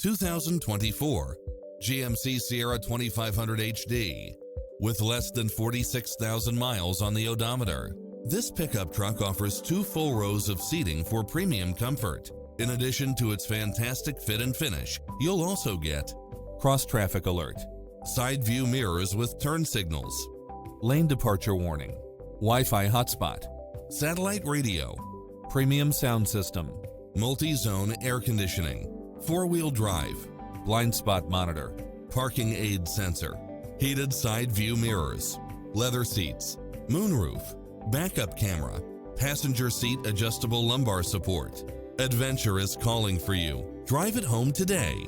2024 GMC Sierra 2500HD. With less than 46,000 miles on the odometer, this pickup truck offers 2 full rows of seating for premium comfort. In addition to its fantastic fit and finish, you'll also get cross-traffic alert, side view mirrors with turn signals, lane departure warning, Wi-Fi hotspot, satellite radio, premium sound system, multi-zone air conditioning, 4-wheel drive, blind spot monitor, parking aid sensor, heated side view mirrors, leather seats, moonroof, backup camera, passenger seat adjustable lumbar support. Adventure is calling for you. Drive it home today.